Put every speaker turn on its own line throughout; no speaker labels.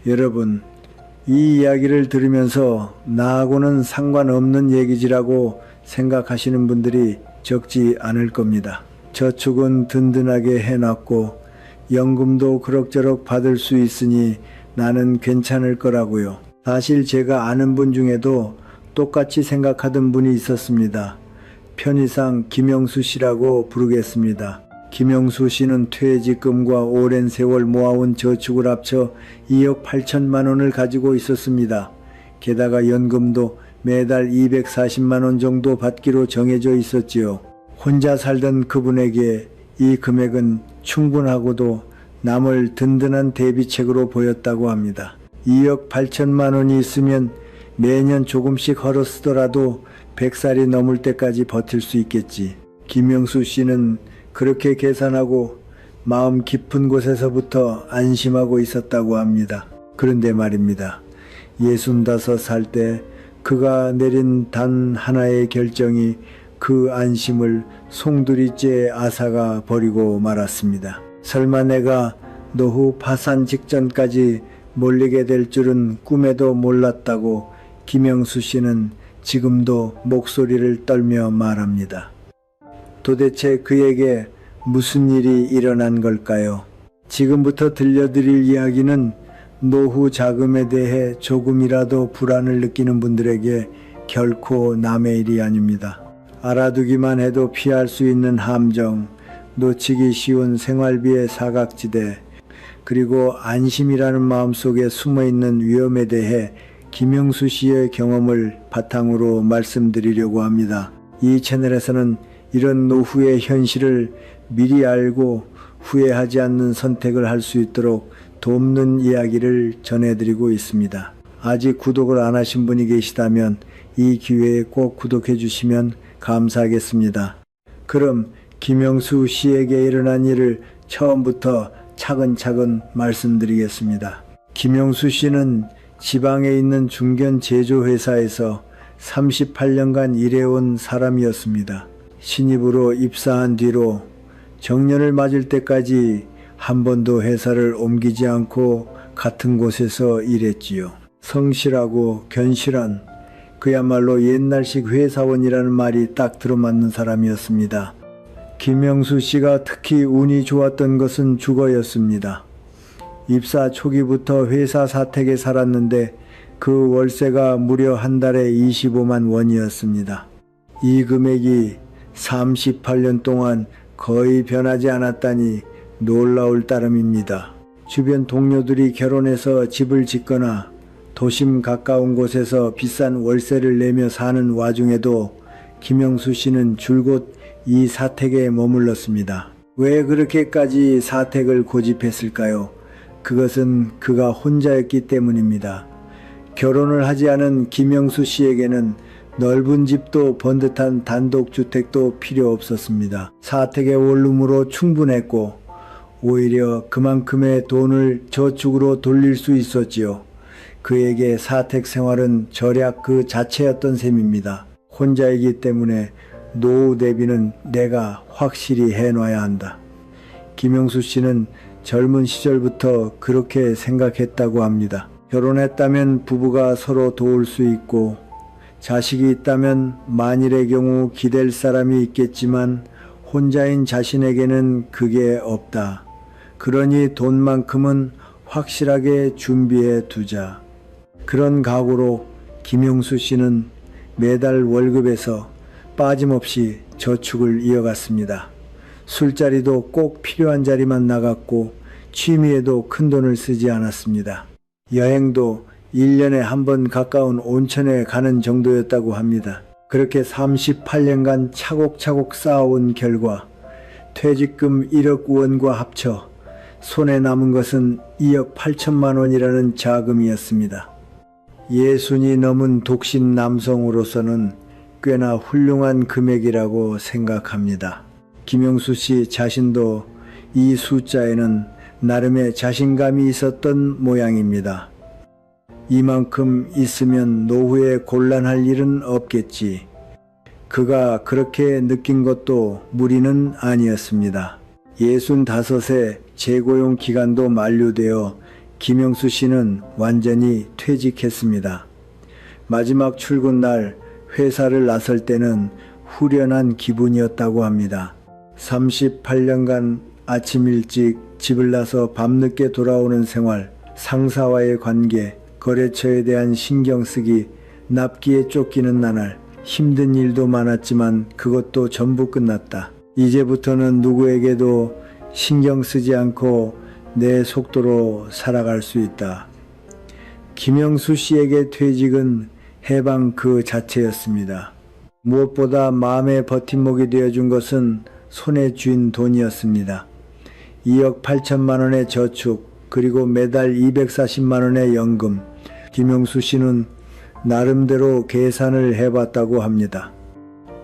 여러분, 이 이야기를 들으면서 나하고는 상관없는 얘기지라고 생각하시는 분들이 적지 않을 겁니다. 저축은 든든하게 해놨고 연금도 그럭저럭 받을 수 있으니 나는 괜찮을 거라고요. 사실 제가 아는 분 중에도 똑같이 생각하던 분이 있었습니다. 편의상 김영수 씨라고 부르겠습니다. 김영수 씨는 퇴직금과 오랜 세월 모아온 저축을 합쳐 2억 8천만 원을 가지고 있었습니다. 게다가 연금도 매달 240만 원 정도 받기로 정해져 있었지요. 혼자 살던 그분에게 이 금액은 충분하고도 남을 든든한 대비책으로 보였다고 합니다. 2억 8천만 원이 있으면 매년 조금씩 헐어 쓰더라도 100살이 넘을 때까지 버틸 수 있겠지. 김영수 씨는 그렇게 계산하고 마음 깊은 곳에서부터 안심하고 있었다고 합니다. 그런데 말입니다. 65살 때 그가 내린 단 하나의 결정이 그 안심을 송두리째 앗아가 버리고 말았습니다. 설마 내가 노후 파산 직전까지 몰리게 될 줄은 꿈에도 몰랐다고 김영수 씨는 지금도 목소리를 떨며 말합니다. 도대체 그에게 무슨 일이 일어난 걸까요? 지금부터 들려드릴 이야기는 노후 자금에 대해 조금이라도 불안을 느끼는 분들에게 결코 남의 일이 아닙니다. 알아두기만 해도 피할 수 있는 함정, 놓치기 쉬운 생활비의 사각지대, 그리고 안심이라는 마음속에 숨어있는 위험에 대해 김영수 씨의 경험을 바탕으로 말씀드리려고 합니다. 이 채널에서는 이런 노후의 현실을 미리 알고 후회하지 않는 선택을 할 수 있도록 돕는 이야기를 전해드리고 있습니다. 아직 구독을 안 하신 분이 계시다면 이 기회에 꼭 구독해 주시면 감사하겠습니다. 그럼 김영수 씨에게 일어난 일을 처음부터 차근차근 말씀드리겠습니다. 김영수 씨는 지방에 있는 중견 제조회사에서 38년간 일해온 사람이었습니다. 신입으로 입사한 뒤로 정년을 맞을 때까지 한 번도 회사를 옮기지 않고 같은 곳에서 일했지요. 성실하고 견실한, 그야말로 옛날식 회사원이라는 말이 딱 들어맞는 사람이었습니다. 김영수 씨가 특히 운이 좋았던 것은 주거였습니다. 입사 초기부터 회사 사택에 살았는데 그 월세가 무려 한 달에 25만 원이었습니다. 이 금액이 38년 동안 거의 변하지 않았다니 놀라울 따름입니다. 주변 동료들이 결혼해서 집을 짓거나 도심 가까운 곳에서 비싼 월세를 내며 사는 와중에도 김영수 씨는 줄곧 이 사택에 머물렀습니다. 왜 그렇게까지 사택을 고집했을까요? 그것은 그가 혼자였기 때문입니다. 결혼을 하지 않은 김영수 씨에게는 넓은 집도 번듯한 단독주택도 필요 없었습니다. 사택의 원룸으로 충분했고 오히려 그만큼의 돈을 저축으로 돌릴 수 있었지요. 그에게 사택 생활은 절약 그 자체였던 셈입니다. 혼자이기 때문에 노후 대비는 내가 확실히 해놔야 한다. 김영수 씨는 젊은 시절부터 그렇게 생각했다고 합니다. 결혼했다면 부부가 서로 도울 수 있고 자식이 있다면 만일의 경우 기댈 사람이 있겠지만 혼자인 자신에게는 그게 없다. 그러니 돈만큼은 확실하게 준비해 두자. 그런 각오로 김영수 씨는 매달 월급에서 빠짐없이 저축을 이어갔습니다. 술자리도 꼭 필요한 자리만 나갔고 취미에도 큰돈을 쓰지 않았습니다. 여행도 1년에 한 번 가까운 온천에 가는 정도였다고 합니다. 그렇게 38년간 차곡차곡 쌓아온 결과 퇴직금 1억 원과 합쳐 손에 남은 것은 2억 8천만 원이라는 자금이었습니다. 60이 넘은 독신 남성으로서는 꽤나 훌륭한 금액이라고 생각합니다. 김영수 씨 자신도 이 숫자에는 나름의 자신감이 있었던 모양입니다. 이만큼 있으면 노후에 곤란할 일은 없겠지. 그가 그렇게 느낀 것도 무리는 아니었습니다. 65세 재고용 기간도 만료되어 김영수 씨는 완전히 퇴직했습니다. 마지막 출근 날 회사를 나설 때는 후련한 기분이었다고 합니다. 38년간 아침 일찍 집을 나서 밤늦게 돌아오는 생활, 상사와의 관계, 거래처에 대한 신경 쓰기, 납기에 쫓기는 나날, 힘든 일도 많았지만 그것도 전부 끝났다. 이제부터는 누구에게도 신경 쓰지 않고 내 속도로 살아갈 수 있다. 김영수 씨에게 퇴직은 해방 그 자체였습니다. 무엇보다 마음의 버팀목이 되어준 것은 손에 쥔 돈이었습니다. 2억 8천만 원의 저축, 그리고 매달 240만 원의 연금. 김영수 씨는 나름대로 계산을 해봤다고 합니다.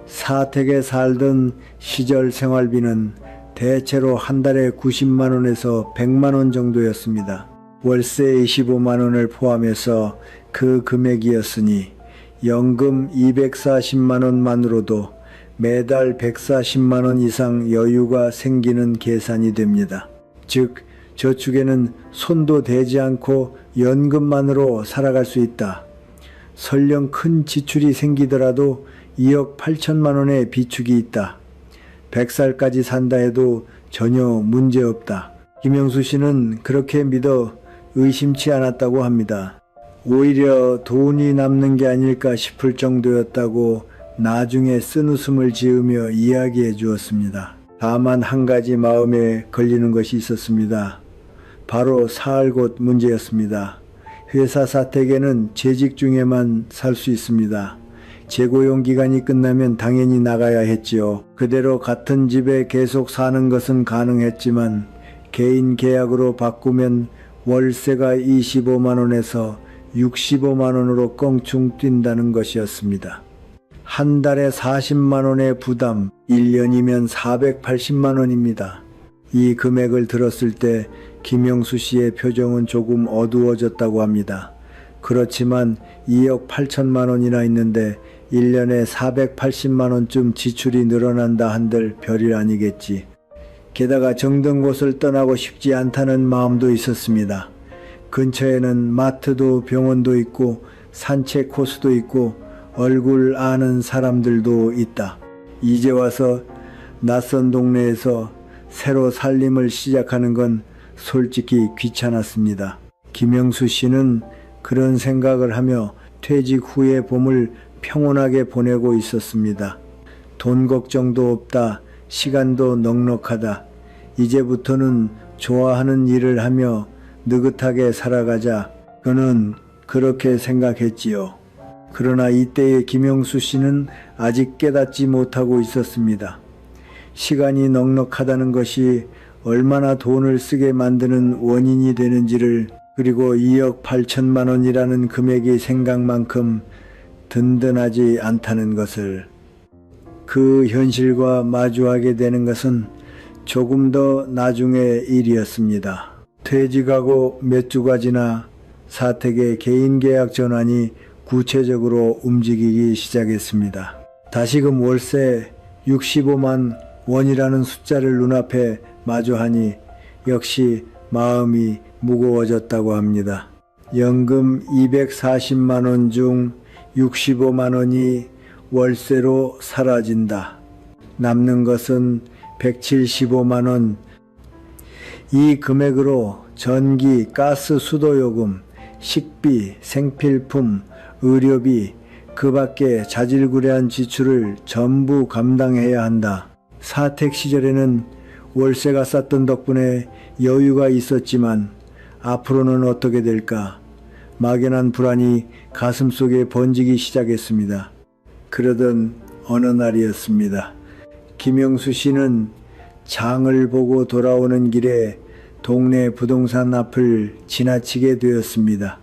사택에 살던 시절 생활비는 대체로 한 달에 90만 원에서 100만 원 정도였습니다. 월세 25만 원을 포함해서 그 금액이었으니 연금 240만 원만으로도 매달 140만 원 이상 여유가 생기는 계산이 됩니다. 즉, 저축에는 손도 대지 않고 연금만으로 살아갈 수 있다. 설령 큰 지출이 생기더라도 2억 8천만 원의 비축이 있다. 100살까지 산다 해도 전혀 문제없다. 김영수 씨는 그렇게 믿어 의심치 않았다고 합니다. 오히려 돈이 남는 게 아닐까 싶을 정도였다고 나중에 쓴웃음을 지으며 이야기해 주었습니다. 다만 한 가지 마음에 걸리는 것이 있었습니다. 바로 살 곳 문제였습니다. 회사 사택에는 재직 중에만 살 수 있습니다. 재고용 기간이 끝나면 당연히 나가야 했지요. 그대로 같은 집에 계속 사는 것은 가능했지만 개인 계약으로 바꾸면 월세가 25만 원에서 65만 원으로 껑충 뛴다는 것이었습니다. 한 달에 40만 원의 부담, 1년이면 480만 원입니다. 이 금액을 들었을 때 김영수 씨의 표정은 조금 어두워졌다고 합니다. 그렇지만 2억 8천만 원이나 있는데 1년에 480만 원쯤 지출이 늘어난다 한들 별일 아니겠지. 게다가 정든 곳을 떠나고 싶지 않다는 마음도 있었습니다. 근처에는 마트도 병원도 있고 산책 코스도 있고 얼굴 아는 사람들도 있다. 이제 와서 낯선 동네에서 새로 살림을 시작하는 건 솔직히 귀찮았습니다. 김영수 씨는 그런 생각을 하며 퇴직 후의 봄을 평온하게 보내고 있었습니다. 돈 걱정도 없다. 시간도 넉넉하다. 이제부터는 좋아하는 일을 하며 느긋하게 살아가자. 그는 그렇게 생각했지요. 그러나 이때의 김영수 씨는 아직 깨닫지 못하고 있었습니다. 시간이 넉넉하다는 것이 얼마나 돈을 쓰게 만드는 원인이 되는지를, 그리고 2억 8천만 원이라는 금액이 생각만큼 든든하지 않다는 것을, 그 현실과 마주하게 되는 것은 조금 더 나중의 일이었습니다. 퇴직하고 몇 주가 지나 사택의 개인 계약 전환이 구체적으로 움직이기 시작했습니다. 다시금 월세 65만 원이라는 숫자를 눈앞에 마주하니 역시 마음이 무거워졌다고 합니다. 연금 240만 원 중 65만 원이 월세로 사라진다. 남는 것은 175만 원. 이 금액으로 전기, 가스, 수도요금, 식비, 생필품, 의료비, 그 밖에 자질구레한 지출을 전부 감당해야 한다. 사택 시절에는 월세가 쌌던 덕분에 여유가 있었지만 앞으로는 어떻게 될까? 막연한 불안이 가슴속에 번지기 시작했습니다. 그러던 어느 날이었습니다. 김영수 씨는 장을 보고 돌아오는 길에 동네 부동산 앞을 지나치게 되었습니다.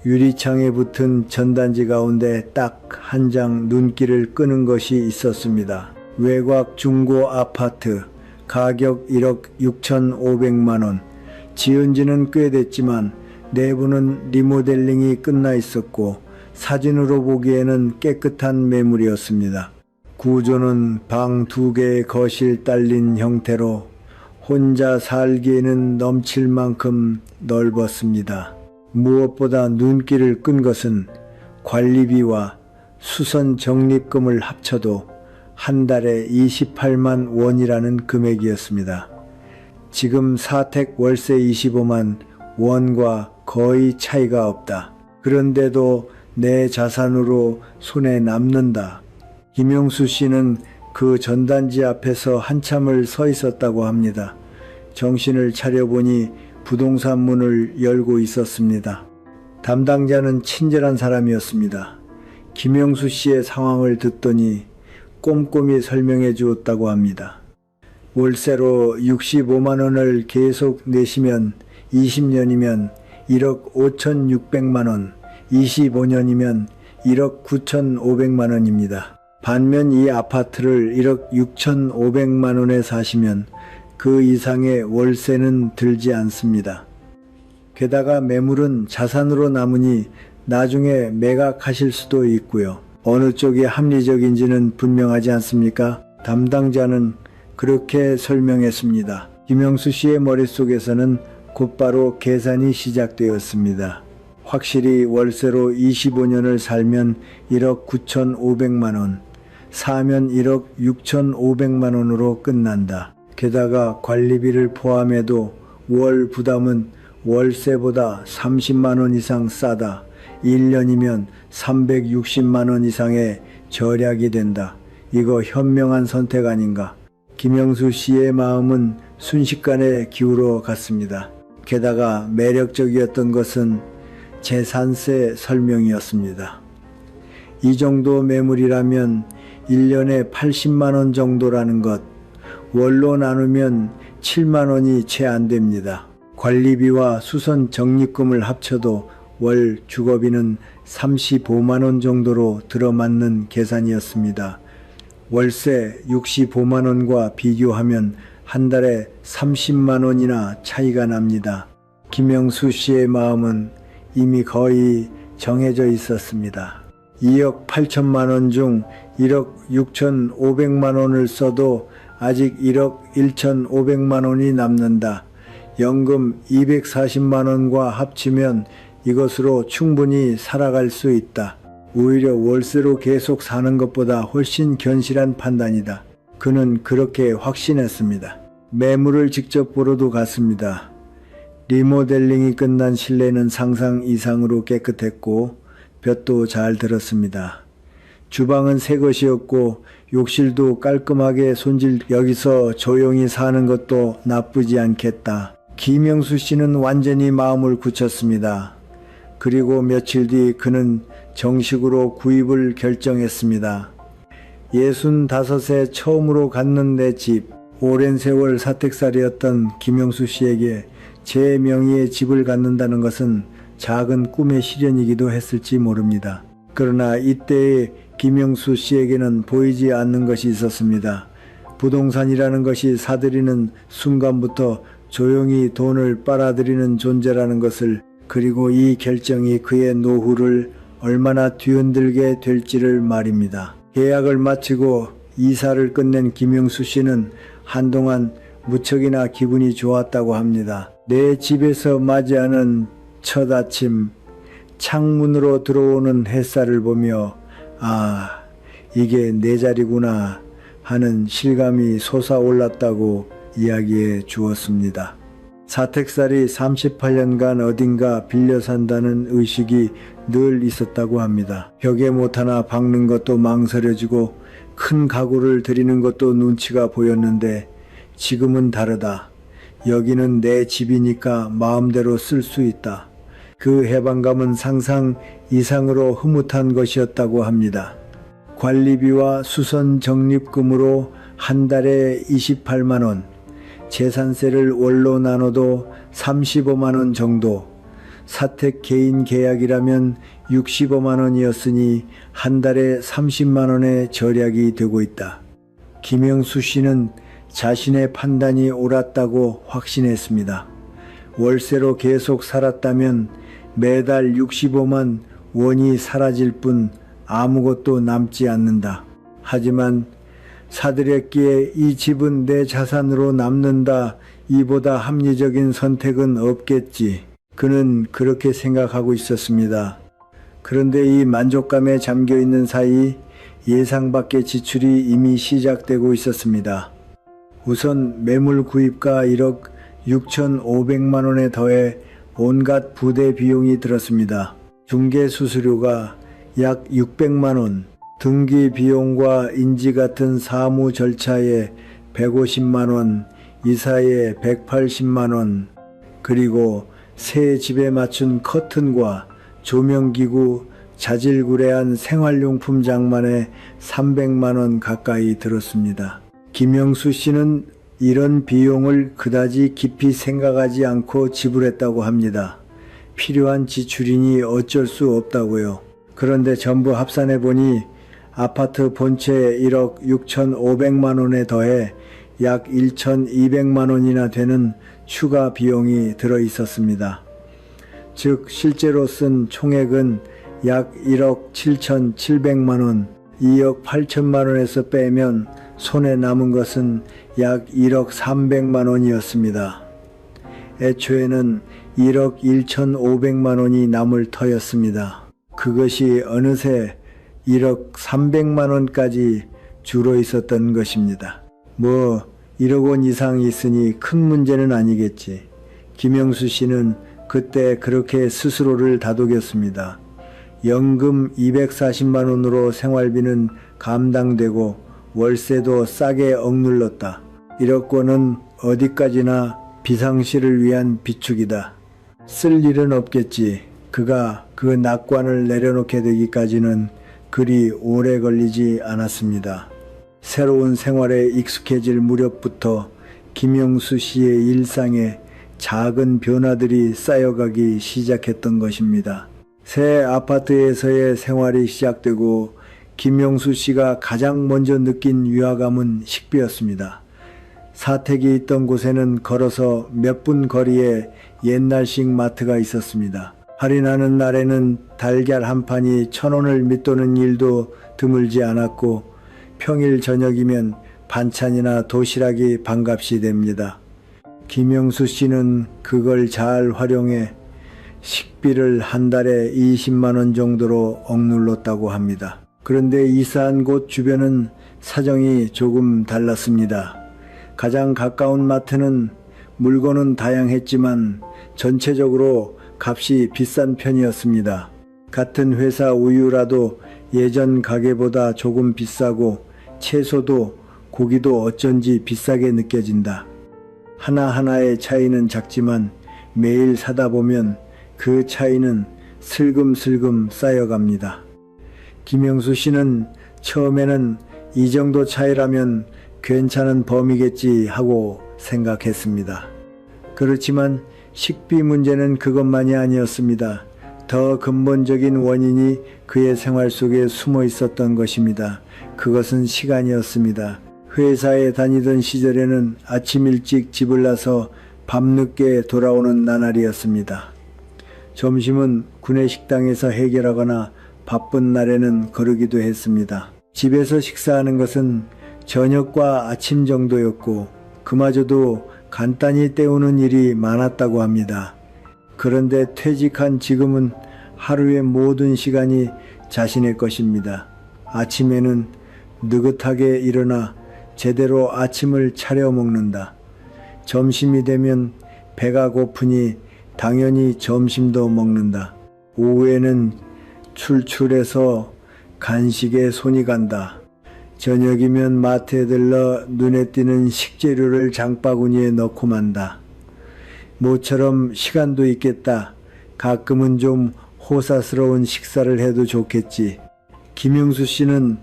유리창에 붙은 전단지 가운데 딱 한 장 눈길을 끄는 것이 있었습니다. 외곽 중고 아파트, 가격 1억 6,500만 원. 지은 지는 꽤 됐지만 내부는 리모델링이 끝나 있었고 사진으로 보기에는 깨끗한 매물이었습니다. 구조는 방 2개의 거실 딸린 형태로 혼자 살기에는 넘칠 만큼 넓었습니다. 무엇보다 눈길을 끈 것은 관리비와 수선 적립금을 합쳐도 한 달에 28만 원이라는 금액이었습니다. 지금 사택 월세 25만 원과 거의 차이가 없다. 그런데도 내 자산으로 손에 남는다. 김영수 씨는 그 전단지 앞에서 한참을 서 있었다고 합니다. 정신을 차려보니 부동산 문을 열고 있었습니다. 담당자는 친절한 사람이었습니다. 김영수 씨의 상황을 듣더니 꼼꼼히 설명해 주었다고 합니다. 월세로 65만 원을 계속 내시면 20년이면 1억 5,600만 원, 25년이면 1억 9,500만 원입니다. 반면 이 아파트를 1억 6,500만 원에 사시면 그 이상의 월세는 들지 않습니다. 게다가 매물은 자산으로 남으니 나중에 매각하실 수도 있고요. 어느 쪽이 합리적인지는 분명하지 않습니까? 담당자는 그렇게 설명했습니다. 김영수 씨의 머릿속에서는 곧바로 계산이 시작되었습니다. 확실히 월세로 25년을 살면 1억 9,500만 원, 사면 1억 6,500만 원으로 끝난다. 게다가 관리비를 포함해도 월 부담은 월세보다 30만 원 이상 싸다. 1년이면 360만 원 이상의 절약이 된다. 이거 현명한 선택 아닌가? 김영수 씨의 마음은 순식간에 기울어 갔습니다. 게다가 매력적이었던 것은 재산세 설명이었습니다. 이 정도 매물이라면 1년에 80만 원 정도라는 것, 월로 나누면 7만 원이 채 안 됩니다. 관리비와 수선 적립금을 합쳐도 월 주거비는 35만 원 정도로 들어맞는 계산이었습니다. 월세 65만 원과 비교하면 한 달에 30만 원이나 차이가 납니다. 김영수 씨의 마음은 이미 거의 정해져 있었습니다. 2억 8천만 원 중 1억 6,500만 원을 써도 아직 1억 1,500만 원이 남는다. 연금 240만 원과 합치면 이것으로 충분히 살아갈 수 있다. 오히려 월세로 계속 사는 것보다 훨씬 견실한 판단이다. 그는 그렇게 확신했습니다. 매물을 직접 보러도 갔습니다. 리모델링이 끝난 실내는 상상 이상으로 깨끗했고 볕도 잘 들었습니다. 주방은 새 것이었고 욕실도 깔끔하게 손질, 여기서 조용히 사는 것도 나쁘지 않겠다. 김영수 씨는 완전히 마음을 굳혔습니다. 그리고 며칠 뒤 그는 정식으로 구입을 결정했습니다. 65세 처음으로 갖는 내 집. 오랜 세월 사택살이였던 김영수 씨에게 제 명의의 집을 갖는다는 것은 작은 꿈의 실현이기도 했을지 모릅니다. 그러나 이때의 김영수 씨에게는 보이지 않는 것이 있었습니다. 부동산이라는 것이 사들이는 순간부터 조용히 돈을 빨아들이는 존재라는 것을, 그리고 이 결정이 그의 노후를 얼마나 뒤흔들게 될지를 말입니다. 계약을 마치고 이사를 끝낸 김영수 씨는 한동안 무척이나 기분이 좋았다고 합니다. 내 집에서 맞이하는 첫 아침, 창문으로 들어오는 햇살을 보며 아, 이게 내 자리구나 하는 실감이 솟아올랐다고 이야기해 주었습니다. 사택살이 38년간 어딘가 빌려 산다는 의식이 늘 있었다고 합니다. 벽에 못 하나 박는 것도 망설여지고 큰 가구를 들이는 것도 눈치가 보였는데 지금은 다르다. 여기는 내 집이니까 마음대로 쓸 수 있다. 그 해방감은 상상 이상으로 흐뭇한 것이었다고 합니다. 관리비와 수선 적립금으로 한 달에 28만 원, 재산세를 월로 나눠도 35만 원 정도, 사택 개인 계약이라면 65만 원이었으니 한 달에 30만 원의 절약이 되고 있다. 김영수 씨는 자신의 판단이 옳았다고 확신했습니다. 월세로 계속 살았다면 매달 65만 원이 사라질 뿐 아무것도 남지 않는다. 하지만 사들였기에 이 집은 내 자산으로 남는다, 이보다 합리적인 선택은 없겠지. 그는 그렇게 생각하고 있었습니다. 그런데 이 만족감에 잠겨 있는 사이 예상 밖의 지출이 이미 시작되고 있었습니다. 우선 매물 구입가 1억 6,500만 원에 더해 온갖 부대 비용이 들었습니다. 중개 수수료가 약 600만 원, 등기 비용과 인지 같은 사무 절차에 150만 원, 이사에 180만 원, 그리고 새 집에 맞춘 커튼과 조명기구, 자질구레한 생활용품 장만에 300만 원 가까이 들었습니다. 김영수 씨는 이런 비용을 그다지 깊이 생각하지 않고 지불했다고 합니다. 필요한 지출이니 어쩔 수 없다고요. 그런데 전부 합산해 보니 아파트 본체 1억 6,500만 원에 더해 약 1,200만 원이나 되는 추가 비용이 들어 있었습니다. 즉 실제로 쓴 총액은 약 1억 7,700만 원, 2억 8천만 원에서 빼면 손에 남은 것은 약 1억 300만 원이었습니다. 애초에는 1억 1,500만 원이 남을 터였습니다. 그것이 어느새 1억 300만 원까지 줄어 있었던 것입니다. 1억 원 이상 있으니 큰 문제는 아니겠지. 김영수 씨는 그때 그렇게 스스로를 다독였습니다. 연금 240만 원으로 생활비는 감당되고 월세도 싸게 억눌렀다. 1억 원은 어디까지나 비상시를 위한 비축이다. 쓸 일은 없겠지. 그가 그 낙관을 내려놓게 되기까지는 그리 오래 걸리지 않았습니다. 새로운 생활에 익숙해질 무렵부터 김영수 씨의 일상에 작은 변화들이 쌓여가기 시작했던 것입니다. 새 아파트에서의 생활이 시작되고 김영수 씨가 가장 먼저 느낀 위화감은 식비였습니다. 사택이 있던 곳에는 걸어서 몇 분 거리에 옛날식 마트가 있었습니다. 할인하는 날에는 달걀 한 판이 1,000원을 밑도는 일도 드물지 않았고 평일 저녁이면 반찬이나 도시락이 반값이 됩니다. 김영수 씨는 그걸 잘 활용해 식비를 한 달에 20만 원 정도로 억눌렀다고 합니다. 그런데 이사한 곳 주변은 사정이 조금 달랐습니다. 가장 가까운 마트는 물건은 다양했지만 전체적으로 값이 비싼 편이었습니다. 같은 회사 우유라도 예전 가게보다 조금 비싸고 채소도 고기도 어쩐지 비싸게 느껴진다. 하나하나의 차이는 작지만 매일 사다 보면 그 차이는 슬금슬금 쌓여갑니다. 김영수 씨는 처음에는 이 정도 차이라면 괜찮은 범위겠지 하고 생각했습니다. 그렇지만 식비 문제는 그것만이 아니었습니다. 더 근본적인 원인이 그의 생활 속에 숨어 있었던 것입니다. 그것은 시간이었습니다. 회사에 다니던 시절에는 아침 일찍 집을 나서 밤늦게 돌아오는 나날이었습니다. 점심은 구내식당에서 해결하거나 바쁜 날에는 거르기도 했습니다. 집에서 식사하는 것은 저녁과 아침 정도였고 그마저도 간단히 때우는 일이 많았다고 합니다. 그런데 퇴직한 지금은 하루의 모든 시간이 자신의 것입니다. 아침에는 느긋하게 일어나 제대로 아침을 차려 먹는다. 점심이 되면 배가 고프니 당연히 점심도 먹는다. 오후에는 출출해서 간식에 손이 간다. 저녁이면 마트에 들러 눈에 띄는 식재료를 장바구니에 넣고 만다. 모처럼 시간도 있겠다. 가끔은 좀 호사스러운 식사를 해도 좋겠지. 김영수 씨는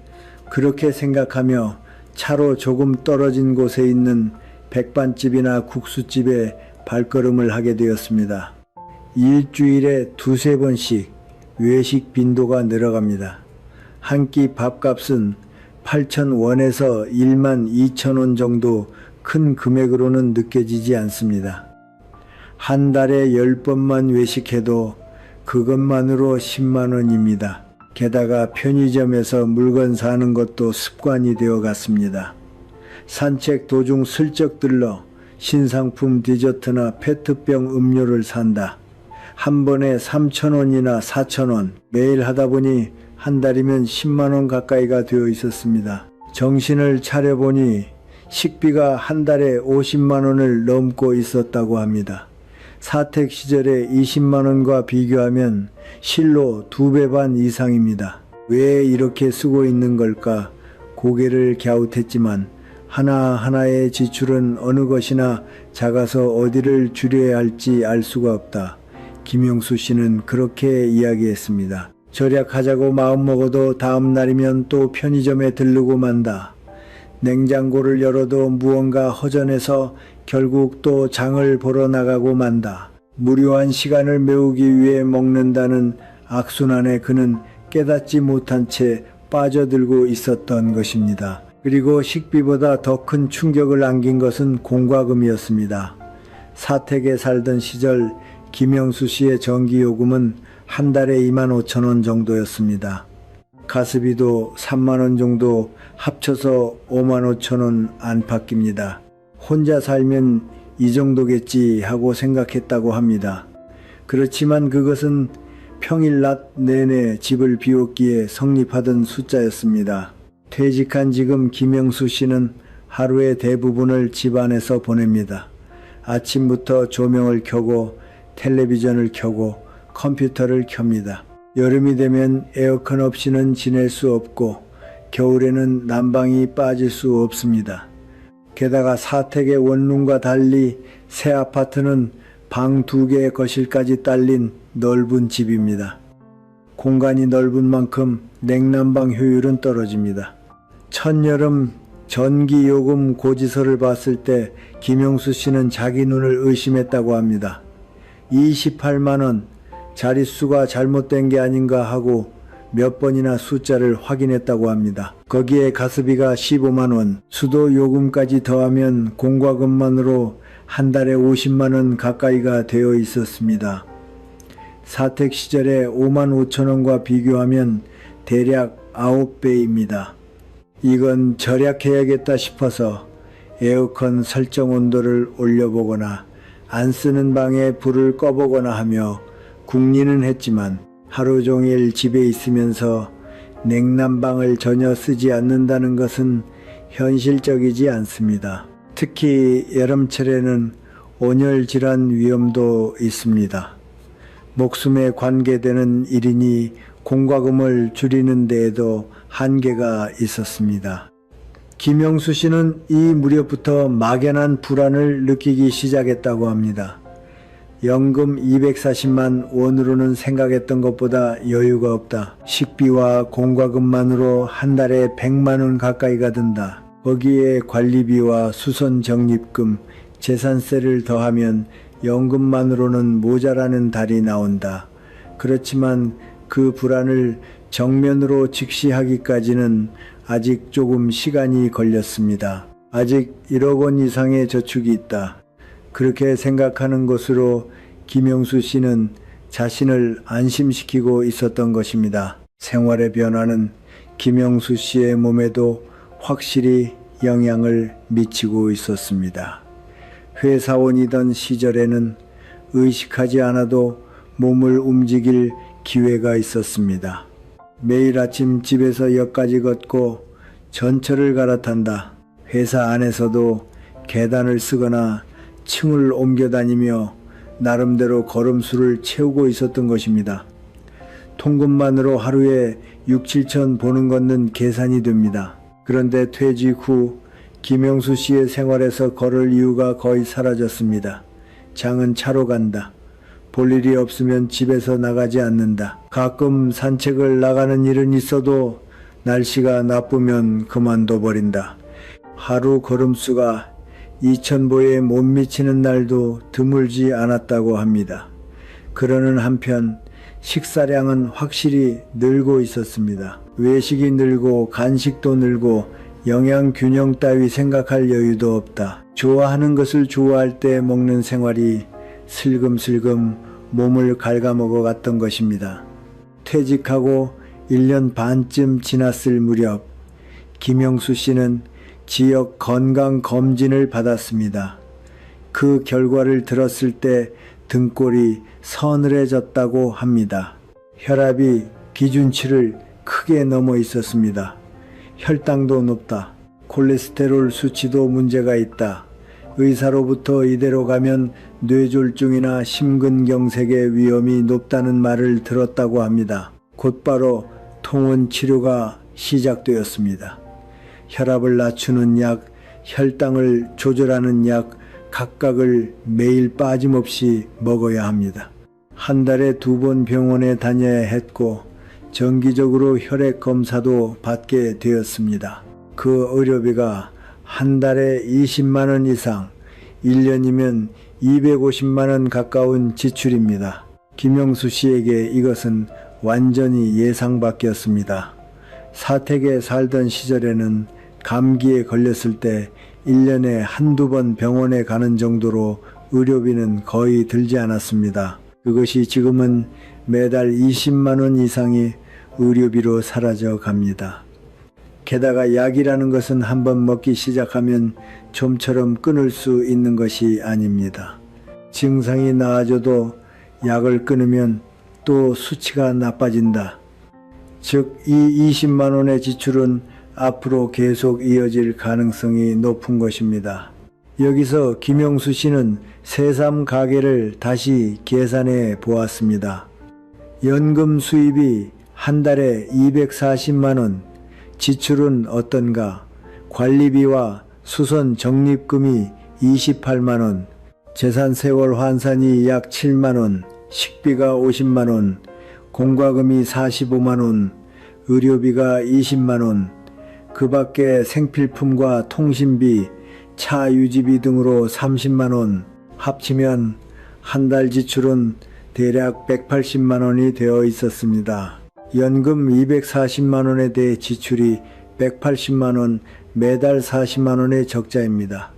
그렇게 생각하며 차로 조금 떨어진 곳에 있는 백반집이나 국수집에 발걸음을 하게 되었습니다. 일주일에 2~3번씩 외식 빈도가 늘어갑니다. 한 끼 밥값은 8,000원에서 12,000원 정도 큰 금액으로는 느껴지지 않습니다. 한 달에 10번만 외식해도 그것만으로 10만 원입니다. 게다가 편의점에서 물건 사는 것도 습관이 되어 갔습니다. 산책 도중 슬쩍 들러 신상품 디저트나 페트병 음료를 산다. 한 번에 3,000원이나 4,000원, 매일 하다 보니 한 달이면 10만 원 가까이가 되어 있었습니다. 정신을 차려보니 식비가 한 달에 50만 원을 넘고 있었다고 합니다. 사택 시절에 20만 원과 비교하면 실로 2배 반 이상입니다. 왜 이렇게 쓰고 있는 걸까 고개를 갸웃했지만 하나하나의 지출은 어느 것이나 작아서 어디를 줄여야 할지 알 수가 없다. 김영수 씨는 그렇게 이야기했습니다. 절약하자고 마음먹어도 다음 날이면 또 편의점에 들르고 만다. 냉장고를 열어도 무언가 허전해서 결국 또 장을 보러 나가고 만다. 무료한 시간을 메우기 위해 먹는다는 악순환에 그는 깨닫지 못한 채 빠져들고 있었던 것입니다. 그리고 식비보다 더 큰 충격을 안긴 것은 공과금이었습니다. 사택에 살던 시절 김영수 씨의 전기요금은 한 달에 25,000원 정도였습니다. 가스비도 3만 원 정도 합쳐서 55,000원 안팎입니다. 혼자 살면 이 정도겠지 하고 생각했다고 합니다. 그렇지만 그것은 평일 낮 내내 집을 비웠기에 성립하던 숫자였습니다. 퇴직한 지금 김영수 씨는 하루의 대부분을 집 안에서 보냅니다. 아침부터 조명을 켜고 텔레비전을 켜고 컴퓨터를 켭니다. 여름이 되면 에어컨 없이는 지낼 수 없고 겨울에는 난방이 빠질 수 없습니다. 게다가 사택의 원룸과 달리 새 아파트는 방 2개의 거실까지 딸린 넓은 집입니다. 공간이 넓은 만큼 냉난방 효율은 떨어집니다. 첫여름 전기요금 고지서를 봤을 때 김영수 씨는 자기 눈을 의심했다고 합니다. 28만 원, 자릿수가 잘못된 게 아닌가 하고 몇 번이나 숫자를 확인했다고 합니다. 거기에 가스비가 15만 원, 수도 요금까지 더하면 공과금만으로 한 달에 50만 원 가까이가 되어 있었습니다. 사택 시절에 5만 5천 원과 비교하면 대략 9배입니다. 이건 절약해야겠다 싶어서 에어컨 설정 온도를 올려보거나 안 쓰는 방에 불을 꺼보거나 하며 궁리는 했지만 하루 종일 집에 있으면서 냉난방을 전혀 쓰지 않는다는 것은 현실적이지 않습니다. 특히 여름철에는 온열 질환 위험도 있습니다. 목숨에 관계되는 일이니 공과금을 줄이는 데에도 한계가 있었습니다. 김영수 씨는 이 무렵부터 막연한 불안을 느끼기 시작했다고 합니다. 연금 240만 원으로는 생각했던 것보다 여유가 없다. 식비와 공과금만으로 한 달에 100만 원 가까이가 든다. 거기에 관리비와 수선 적립금, 재산세를 더하면 연금만으로는 모자라는 달이 나온다. 그렇지만 그 불안을 정면으로 직시하기까지는 아직 조금 시간이 걸렸습니다. 아직 1억 원 이상의 저축이 있다. 그렇게 생각하는 것으로 김영수 씨는 자신을 안심시키고 있었던 것입니다. 생활의 변화는 김영수 씨의 몸에도 확실히 영향을 미치고 있었습니다. 회사원이던 시절에는 의식하지 않아도 몸을 움직일 기회가 있었습니다. 매일 아침 집에서 역까지 걷고 전철을 갈아탄다. 회사 안에서도 계단을 쓰거나 층을 옮겨 다니며 나름대로 걸음수를 채우고 있었던 것입니다. 통근만으로 하루에 6, 7천 보는 걷는 계산이 됩니다. 그런데 퇴직 후 김영수 씨의 생활에서 걸을 이유가 거의 사라졌습니다. 장은 차로 간다. 볼 일이 없으면 집에서 나가지 않는다. 가끔 산책을 나가는 일은 있어도 날씨가 나쁘면 그만둬 버린다. 하루 걸음수가 2,000보에 못 미치는 날도 드물지 않았다고 합니다. 그러는 한편 식사량은 확실히 늘고 있었습니다. 외식이 늘고 간식도 늘고 영양균형 따위 생각할 여유도 없다. 좋아하는 것을 좋아할 때 먹는 생활이 슬금슬금 몸을 갉아먹어 갔던 것입니다. 퇴직하고 1년 반쯤 지났을 무렵 김영수 씨는 지역 건강검진을 받았습니다. 그 결과를 들었을 때 등골이 서늘해졌다고 합니다. 혈압이 기준치를 크게 넘어 있었습니다. 혈당도 높다. 콜레스테롤 수치도 문제가 있다. 의사로부터 이대로 가면 뇌졸중이나 심근경색의 위험이 높다는 말을 들었다고 합니다. 곧바로 통원 치료가 시작되었습니다. 혈압을 낮추는 약, 혈당을 조절하는 약 각각을 매일 빠짐없이 먹어야 합니다. 한 달에 2번 병원에 다녀야 했고 정기적으로 혈액 검사도 받게 되었습니다. 그 의료비가 한 달에 20만 원 이상, 1년이면 250만 원 가까운 지출입니다. 김영수 씨에게 이것은 완전히 예상 밖이었습니다. 사택에 살던 시절에는 감기에 걸렸을 때 1년에 한두 번 병원에 가는 정도로 의료비는 거의 들지 않았습니다. 그것이 지금은 매달 20만 원 이상이 의료비로 사라져 갑니다. 게다가 약이라는 것은 한번 먹기 시작하면 좀처럼 끊을 수 있는 것이 아닙니다. 증상이 나아져도 약을 끊으면 또 수치가 나빠진다. 즉, 이 20만 원의 지출은 앞으로 계속 이어질 가능성이 높은 것입니다. 여기서 김영수 씨는 새삼 가게를 다시 계산해 보았습니다. 연금 수입이 한 달에 240만 원, 지출은 어떤가? 관리비와 수선 적립금이 28만 원, 재산세월 환산이 약 7만 원, 식비가 50만 원, 공과금이 45만 원, 의료비가 20만 원, 그 밖에 생필품과 통신비, 차 유지비 등으로 30만 원, 합치면 한 달 지출은 대략 180만 원이 되어 있었습니다. 연금 240만 원에 대해 지출이 180만 원, 매달 40만 원의 적자입니다.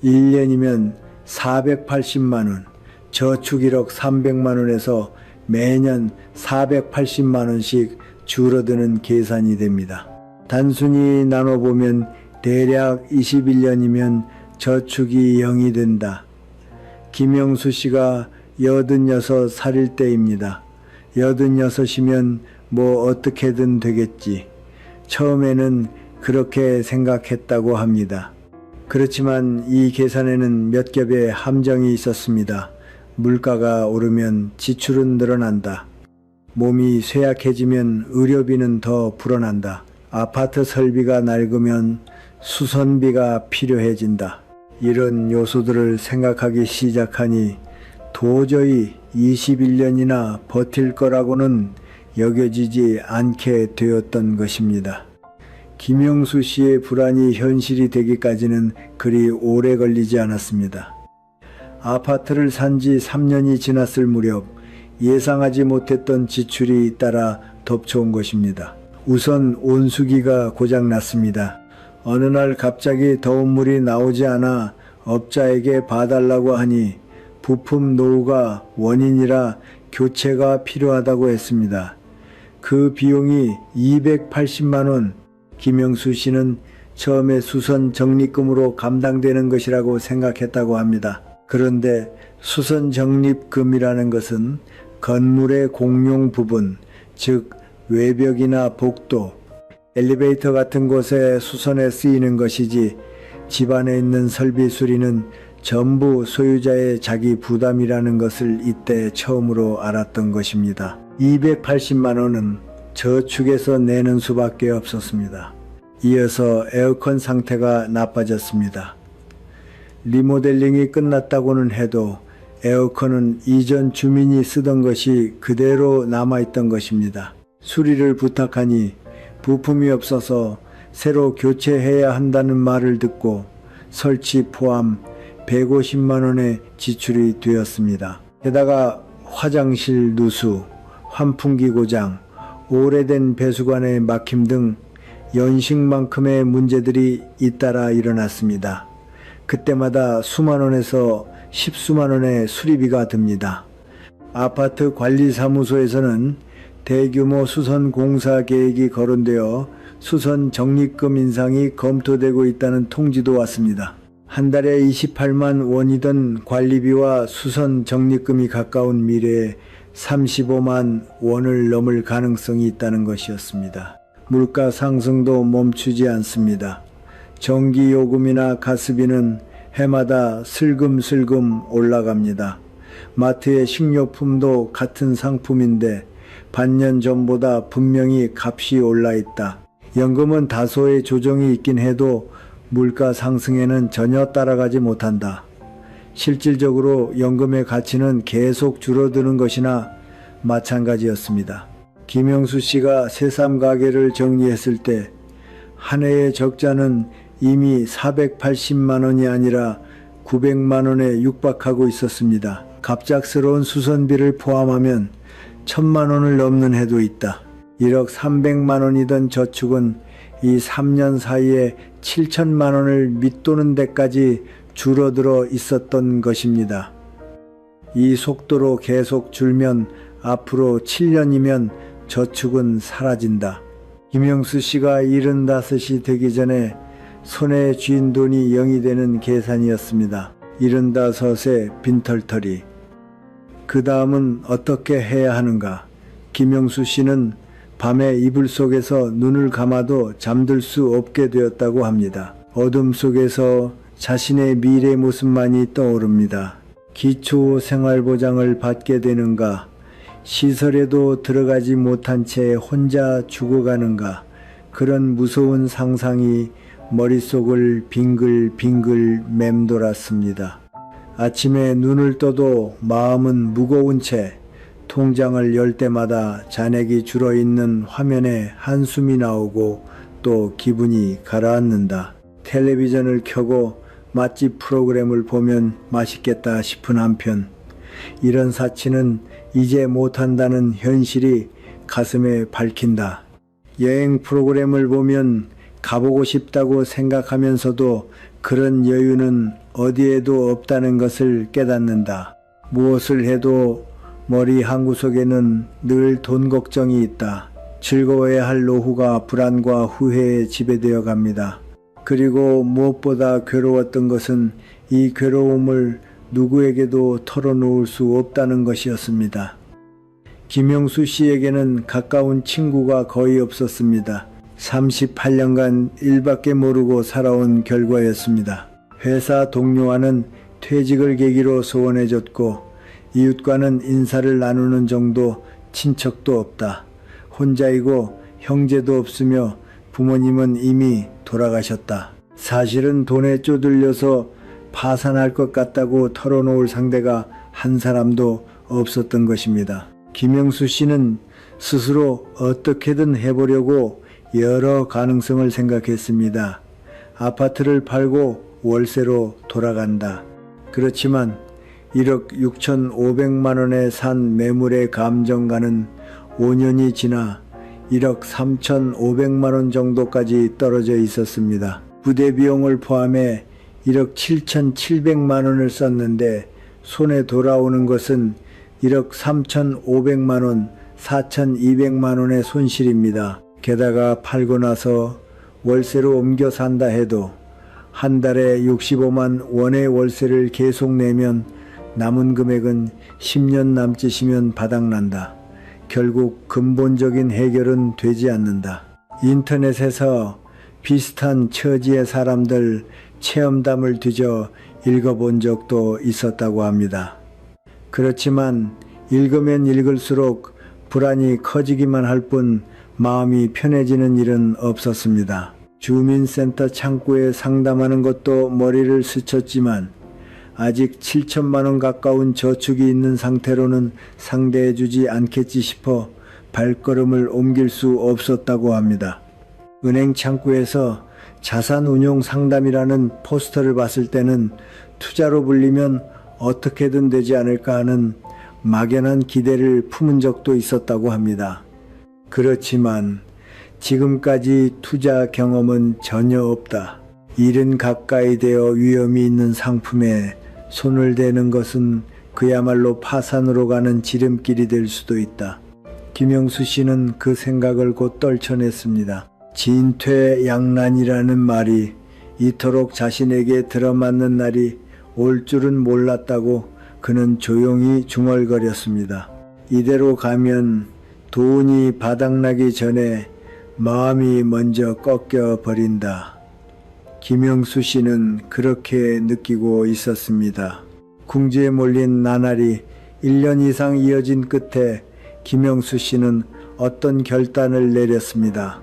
1년이면 480만 원, 저축 1억 300만 원에서 매년 480만 원씩 줄어드는 계산이 됩니다. 단순히 나눠보면 대략 21년이면 저축이 0이 된다. 김영수 씨가 86살일 때입니다. 86이면 뭐 어떻게든 되겠지. 처음에는 그렇게 생각했다고 합니다. 그렇지만 이 계산에는 몇 겹의 함정이 있었습니다. 물가가 오르면 지출은 늘어난다. 몸이 쇠약해지면 의료비는 더 불어난다. 아파트 설비가 낡으면 수선비가 필요해진다. 이런 요소들을 생각하기 시작하니 도저히 21년이나 버틸 거라고는 여겨지지 않게 되었던 것입니다. 김영수 씨의 불안이 현실이 되기까지는 그리 오래 걸리지 않았습니다. 아파트를 산 지 3년이 지났을 무렵 예상하지 못했던 지출이 잇따라 덮쳐온 것입니다. 우선 온수기가 고장났습니다. 어느 날 갑자기 더운 물이 나오지 않아 업자에게 봐달라고 하니 부품 노후가 원인이라 교체가 필요하다고 했습니다. 그 비용이 280만 원, 김영수 씨는 처음에 수선 적립금으로 감당되는 것이라고 생각했다고 합니다. 그런데 수선 적립금이라는 것은 건물의 공용 부분, 즉 외벽이나 복도, 엘리베이터 같은 곳에 수선에 쓰이는 것이지 집안에 있는 설비 수리는 전부 소유자의 자기 부담이라는 것을 이때 처음으로 알았던 것입니다. 280만 원은 저축해서 내는 수밖에 없었습니다. 이어서 에어컨 상태가 나빠졌습니다. 리모델링이 끝났다고는 해도 에어컨은 이전 주민이 쓰던 것이 그대로 남아있던 것입니다. 수리를 부탁하니 부품이 없어서 새로 교체해야 한다는 말을 듣고 설치 포함 150만 원의 지출이 되었습니다. 게다가 화장실 누수, 환풍기 고장, 오래된 배수관의 막힘 등 연식만큼의 문제들이 잇따라 일어났습니다. 그때마다 수만 원에서 십수만 원의 수리비가 듭니다. 아파트 관리사무소에서는 대규모 수선 공사 계획이 거론되어 수선 적립금 인상이 검토되고 있다는 통지도 왔습니다. 한 달에 28만 원이던 관리비와 수선 적립금이 가까운 미래에 35만 원을 넘을 가능성이 있다는 것이었습니다. 물가 상승도 멈추지 않습니다. 전기요금이나 가스비는 해마다 슬금슬금 올라갑니다. 마트의 식료품도 같은 상품인데 반년 전보다 분명히 값이 올라 있다. 연금은 다소의 조정이 있긴 해도 물가 상승에는 전혀 따라가지 못한다. 실질적으로 연금의 가치는 계속 줄어드는 것이나 마찬가지였습니다. 김영수 씨가 새삼 가게를 정리했을 때 한 해의 적자는 이미 480만 원이 아니라 900만 원에 육박하고 있었습니다. 갑작스러운 수선비를 포함하면 1000만 원을 넘는 해도 있다. 1억 300만 원이던 저축은 이 3년 사이에 7천만 원을 밑도는 데까지 줄어들어 있었던 것입니다. 이 속도로 계속 줄면 앞으로 7년이면 저축은 사라진다. 김영수 씨가 75이 되기 전에 손에 쥔 돈이 0이 되는 계산이었습니다. 75에 빈털터리. 그 다음은 어떻게 해야 하는가? 김영수 씨는 밤에 이불 속에서 눈을 감아도 잠들 수 없게 되었다고 합니다. 어둠 속에서 자신의 미래 모습만이 떠오릅니다. 기초생활보장을 받게 되는가? 시설에도 들어가지 못한 채 혼자 죽어가는가? 그런 무서운 상상이 머릿속을 빙글빙글 맴돌았습니다. 아침에 눈을 떠도 마음은 무거운 채 통장을 열 때마다 잔액이 줄어있는 화면에 한숨이 나오고 또 기분이 가라앉는다. 텔레비전을 켜고 맛집 프로그램을 보면 맛있겠다 싶은 한편 이런 사치는 이제 못한다는 현실이 가슴에 밝힌다. 여행 프로그램을 보면 가보고 싶다고 생각하면서도 그런 여유는 어디에도 없다는 것을 깨닫는다. 무엇을 해도 머리 한구석에는 늘 돈 걱정이 있다. 즐거워야 할 노후가 불안과 후회에 지배되어 갑니다. 그리고 무엇보다 괴로웠던 것은 이 괴로움을 누구에게도 털어놓을 수 없다는 것이었습니다. 김영수 씨에게는 가까운 친구가 거의 없었습니다. 38년간 일밖에 모르고 살아온 결과였습니다. 회사 동료와는 퇴직을 계기로 소원해졌고 이웃과는 인사를 나누는 정도 친척도 없다. 혼자이고 형제도 없으며 부모님은 이미 돌아가셨다. 사실은 돈에 쪼들려서 파산할 것 같다고 털어놓을 상대가 한 사람도 없었던 것입니다. 김영수 씨는 스스로 어떻게든 해보려고 여러 가능성을 생각했습니다. 아파트를 팔고 월세로 돌아간다. 그렇지만 1억 6,500만 원에 산 매물의 감정가는 5년이 지나 1억 3,500만 원 정도까지 떨어져 있었습니다. 부대 비용을 포함해 1억 7,700만 원을 썼는데 손에 돌아오는 것은 1억 3,500만 원, 4,200만 원의 손실입니다. 게다가 팔고 나서 월세로 옮겨 산다 해도 한 달에 65만 원의 월세를 계속 내면 남은 금액은 10년 남짓이면 바닥난다. 결국 근본적인 해결은 되지 않는다. 인터넷에서 비슷한 처지의 사람들 체험담을 뒤져 읽어본 적도 있었다고 합니다. 그렇지만 읽으면 읽을수록 불안이 커지기만 할 뿐 마음이 편해지는 일은 없었습니다. 주민센터 창구에 상담하는 것도 머리를 스쳤지만 아직 7천만 원 가까운 저축이 있는 상태로는 상대해주지 않겠지 싶어 발걸음을 옮길 수 없었다고 합니다. 은행 창구에서 자산운용 상담이라는 포스터를 봤을 때는 투자로 불리면 어떻게든 되지 않을까 하는 막연한 기대를 품은 적도 있었다고 합니다. 그렇지만 지금까지 투자 경험은 전혀 없다. 일은 가까이 되어 위험이 있는 상품에 손을 대는 것은 그야말로 파산으로 가는 지름길이 될 수도 있다. 김영수 씨는 그 생각을 곧 떨쳐냈습니다. 진퇴양난이라는 말이 이토록 자신에게 들어맞는 날이 올 줄은 몰랐다고 그는 조용히 중얼거렸습니다. 이대로 가면 돈이 바닥나기 전에 마음이 먼저 꺾여 버린다. 김영수 씨는 그렇게 느끼고 있었습니다. 궁지에 몰린 나날이 1년 이상 이어진 끝에 김영수 씨는 어떤 결단을 내렸습니다.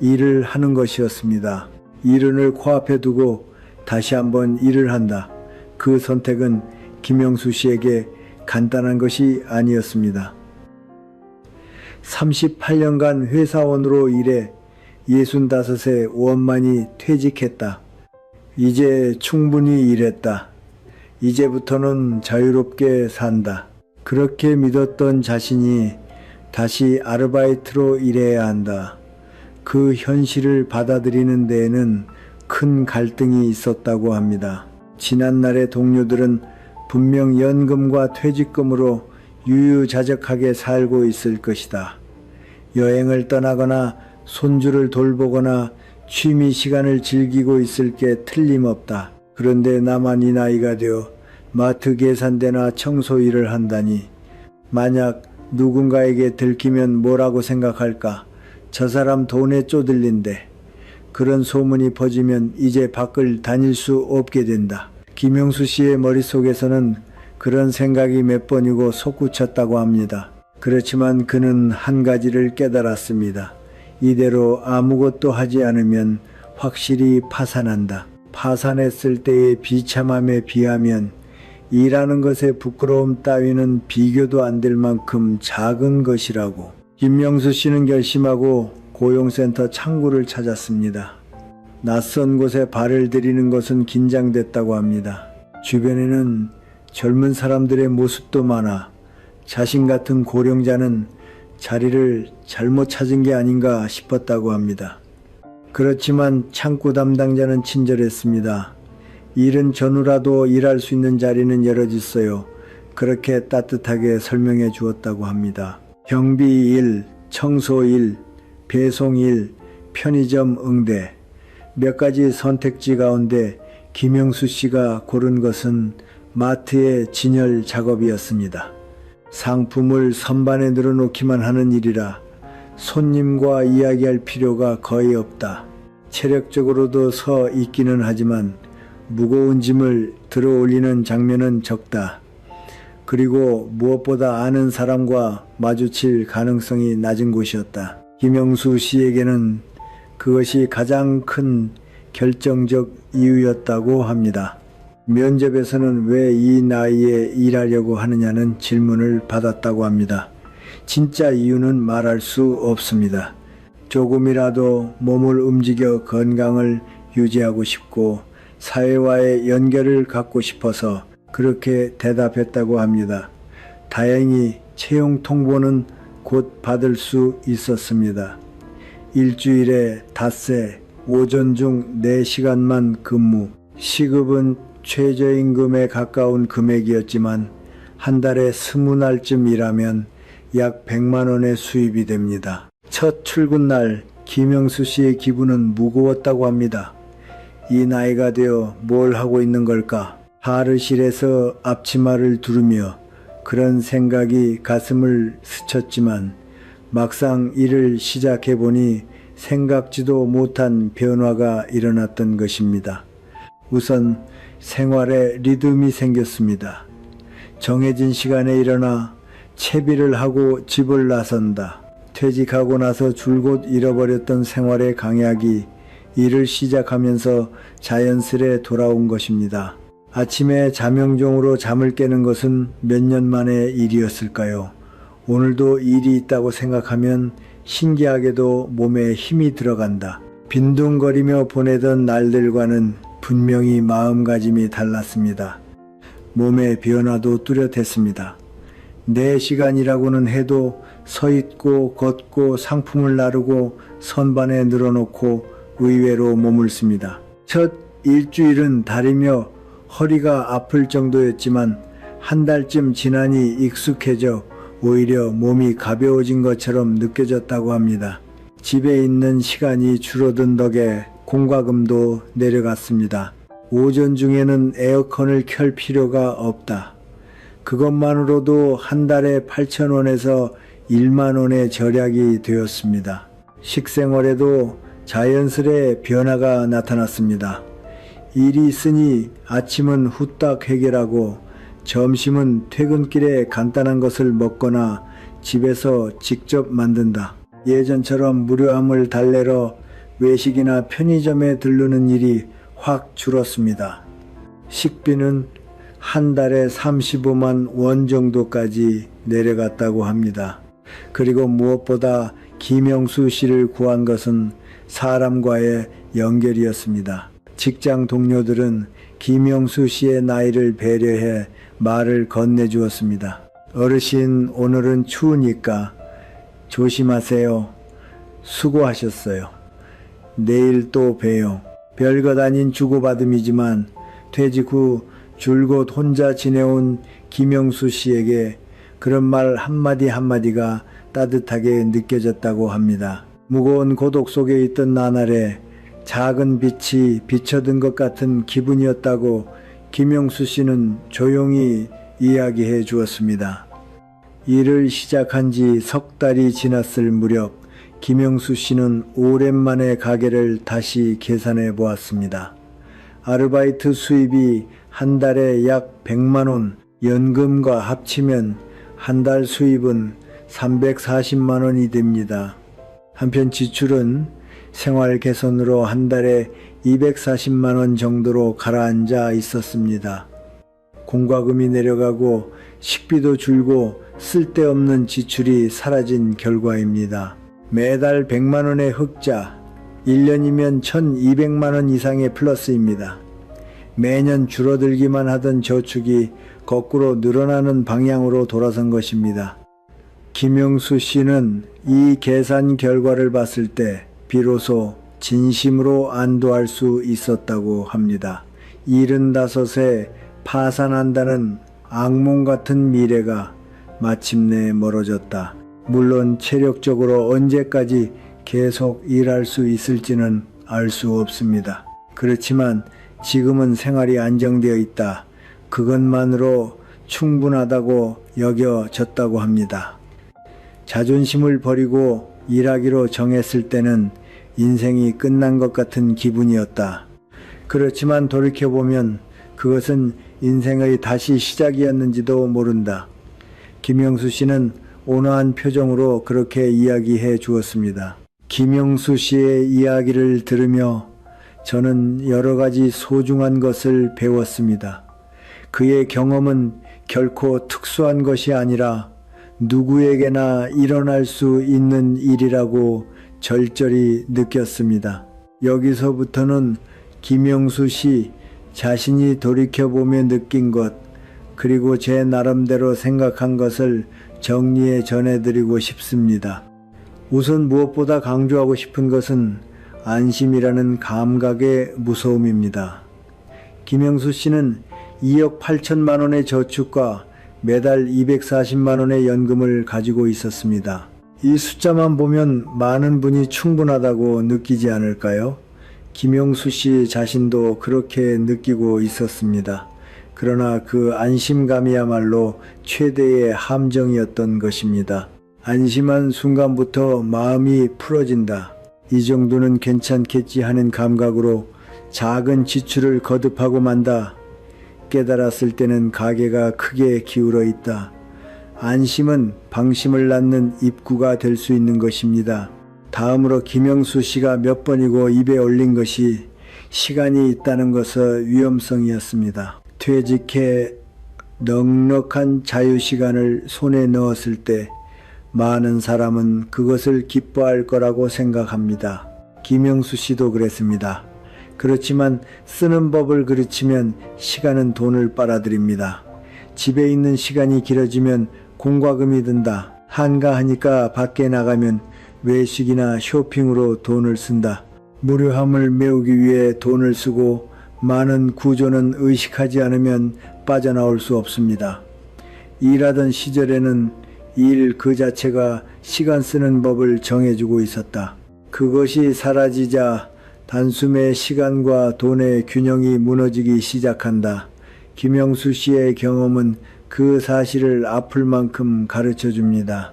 일을 하는 것이었습니다. 일흔을 코앞에 두고 다시 한번 일을 한다. 그 선택은 김영수 씨에게 간단한 것이 아니었습니다. 38년간 회사원으로 일해 65세 원만히 퇴직했다. 이제 충분히 일했다. 이제부터는 자유롭게 산다. 그렇게 믿었던 자신이 다시 아르바이트로 일해야 한다. 그 현실을 받아들이는 데에는 큰 갈등이 있었다고 합니다. 지난날의 동료들은 분명 연금과 퇴직금으로 유유자적하게 살고 있을 것이다. 여행을 떠나거나 손주를 돌보거나 취미 시간을 즐기고 있을 게 틀림없다. 그런데 나만 이 나이가 되어 마트 계산대나 청소 일을 한다니, 만약 누군가에게 들키면 뭐라고 생각할까? 저 사람 돈에 쪼들린대. 그런 소문이 퍼지면 이제 밖을 다닐 수 없게 된다. 김영수 씨의 머릿속에서는 그런 생각이 몇 번이고 솟구쳤다고 합니다. 그렇지만 그는 한 가지를 깨달았습니다. 이대로 아무것도 하지 않으면 확실히 파산한다. 파산했을 때의 비참함에 비하면 일하는 것의 부끄러움 따위는 비교도 안 될 만큼 작은 것이라고. 김영수 씨는 결심하고 고용센터 창구를 찾았습니다. 낯선 곳에 발을 들이는 것은 긴장됐다고 합니다. 주변에는 젊은 사람들의 모습도 많아 자신 같은 고령자는 자리를 잘못 찾은 게 아닌가 싶었다고 합니다. 그렇지만 창구 담당자는 친절했습니다. 일은 전후라도 일할 수 있는 자리는 열어졌어요. 그렇게 따뜻하게 설명해 주었다고 합니다. 경비 일, 청소 일, 배송 일, 편의점 응대, 몇 가지 선택지 가운데 김영수 씨가 고른 것은 마트의 진열 작업이었습니다. 상품을 선반에 늘어놓기만 하는 일이라 손님과 이야기할 필요가 거의 없다. 체력적으로도 서 있기는 하지만 무거운 짐을 들어 올리는 장면은 적다. 그리고 무엇보다 아는 사람과 마주칠 가능성이 낮은 곳이었다. 김영수 씨에게는 그것이 가장 큰 결정적 이유였다고 합니다. 면접에서는 왜 이 나이에 일하려고 하느냐는 질문을 받았다고 합니다. 진짜 이유는 말할 수 없습니다. 조금이라도 몸을 움직여 건강을 유지하고 싶고 사회와의 연결을 갖고 싶어서 그렇게 대답했다고 합니다. 다행히 채용 통보는 곧 받을 수 있었습니다. 일주일에 닷새 오전 중 4시간만 근무, 시급은 최저임금에 가까운 금액이었지만 한 달에 20날쯤 일하면 약 100만 원의 수입이 됩니다. 첫 출근 날 김영수 씨의 기분은 무거웠다고 합니다. 이 나이가 되어 뭘 하고 있는 걸까? 사르실에서 앞치마를 두르며 그런 생각이 가슴을 스쳤지만 막상 일을 시작해보니 생각지도 못한 변화가 일어났던 것입니다. 우선 생활에 리듬이 생겼습니다. 정해진 시간에 일어나 채비를 하고 집을 나선다. 퇴직하고 나서 줄곧 잃어버렸던 생활의 강약이 일을 시작하면서 자연스레 돌아온 것입니다. 아침에 자명종으로 잠을 깨는 것은 몇 년 만의 일이었을까요? 오늘도 일이 있다고 생각하면 신기하게도 몸에 힘이 들어간다. 빈둥거리며 보내던 날들과는 분명히 마음가짐이 달랐습니다. 몸의 변화도 뚜렷했습니다. 4시간이라고는 해도 서 있고 걷고 상품을 나르고 선반에 늘어놓고 의외로 몸을 씁니다. 첫 일주일은 다리며 허리가 아플 정도였지만 한 달쯤 지나니 익숙해져 오히려 몸이 가벼워진 것처럼 느껴졌다고 합니다. 집에 있는 시간이 줄어든 덕에 공과금도 내려갔습니다. 오전 중에는 에어컨을 켤 필요가 없다. 그것만으로도 한 달에 8,000원에서 1만 원의 절약이 되었습니다. 식생활에도 자연스레 변화가 나타났습니다. 일이 있으니 아침은 후딱 해결하고 점심은 퇴근길에 간단한 것을 먹거나 집에서 직접 만든다. 예전처럼 무료함을 달래러 외식이나 편의점에 들르는 일이 확 줄었습니다. 식비는 한 달에 35만 원 정도까지 내려갔다고 합니다. 그리고 무엇보다 김영수 씨를 구한 것은 사람과의 연결이었습니다. 직장 동료들은 김영수 씨의 나이를 배려해 말을 건네주었습니다. 어르신, 오늘은 추우니까 조심하세요. 수고하셨어요. 내일 또 봬요. 별것 아닌 주고받음이지만 퇴직 후 줄곧 혼자 지내온 김영수 씨에게 그런 말 한마디 한마디가 따뜻하게 느껴졌다고 합니다. 무거운 고독 속에 있던 나날에 작은 빛이 비춰든 것 같은 기분이었다고 김영수 씨는 조용히 이야기해 주었습니다. 일을 시작한 지 석 달이 지났을 무렵 김영수 씨는 오랜만에 가게를 다시 계산해 보았습니다. 아르바이트 수입이 한 달에 약 100만 원, 연금과 합치면 한 달 수입은 340만 원이 됩니다. 한편 지출은 생활 개선으로 한 달에 240만 원 정도로 가라앉아 있었습니다. 공과금이 내려가고 식비도 줄고 쓸데없는 지출이 사라진 결과입니다. 매달 100만 원의 흑자, 1년이면 1200만 원 이상의 플러스입니다. 매년 줄어들기만 하던 저축이 거꾸로 늘어나는 방향으로 돌아선 것입니다. 김영수 씨는 이 계산 결과를 봤을 때 비로소 진심으로 안도할 수 있었다고 합니다. 75세 파산한다는 악몽 같은 미래가 마침내 멀어졌다. 물론 체력적으로 언제까지 계속 일할 수 있을지는 알 수 없습니다. 그렇지만 지금은 생활이 안정되어 있다. 그것만으로 충분하다고 여겨졌다고 합니다. 자존심을 버리고 일하기로 정했을 때는 인생이 끝난 것 같은 기분이었다. 그렇지만 돌이켜보면 그것은 인생의 다시 시작이었는지도 모른다. 김영수 씨는 온화한 표정으로 그렇게 이야기해 주었습니다. 김영수 씨의 이야기를 들으며 저는 여러 가지 소중한 것을 배웠습니다. 그의 경험은 결코 특수한 것이 아니라 누구에게나 일어날 수 있는 일이라고 절절히 느꼈습니다. 여기서부터는 김영수 씨 자신이 돌이켜보며 느낀 것, 그리고 제 나름대로 생각한 것을 정리해 전해드리고 싶습니다. 우선 무엇보다 강조하고 싶은 것은 안심이라는 감각의 무서움입니다. 김영수 씨는 2억 8천만 원의 저축과 매달 240만 원의 연금을 가지고 있었습니다. 이 숫자만 보면 많은 분이 충분하다고 느끼지 않을까요? 김영수 씨 자신도 그렇게 느끼고 있었습니다. 그러나 그 안심감이야말로 최대의 함정이었던 것입니다. 안심한 순간부터 마음이 풀어진다. 이 정도는 괜찮겠지 하는 감각으로 작은 지출을 거듭하고 만다. 깨달았을 때는 가게가 크게 기울어 있다. 안심은 방심을 낳는 입구가 될 수 있는 것입니다. 다음으로 김영수 씨가 몇 번이고 입에 올린 것이 시간이 있다는 것의 위험성이었습니다. 퇴직해 넉넉한 자유시간을 손에 넣었을 때 많은 사람은 그것을 기뻐할 거라고 생각합니다. 김영수 씨도 그랬습니다. 그렇지만 쓰는 법을 그르치면 시간은 돈을 빨아들입니다. 집에 있는 시간이 길어지면 공과금이 든다. 한가하니까 밖에 나가면 외식이나 쇼핑으로 돈을 쓴다. 무료함을 메우기 위해 돈을 쓰고 많은 구조는 의식하지 않으면 빠져나올 수 없습니다. 일하던 시절에는 일 그 자체가 시간 쓰는 법을 정해주고 있었다. 그것이 사라지자 단숨에 시간과 돈의 균형이 무너지기 시작한다. 김영수 씨의 경험은 그 사실을 아플 만큼 가르쳐 줍니다.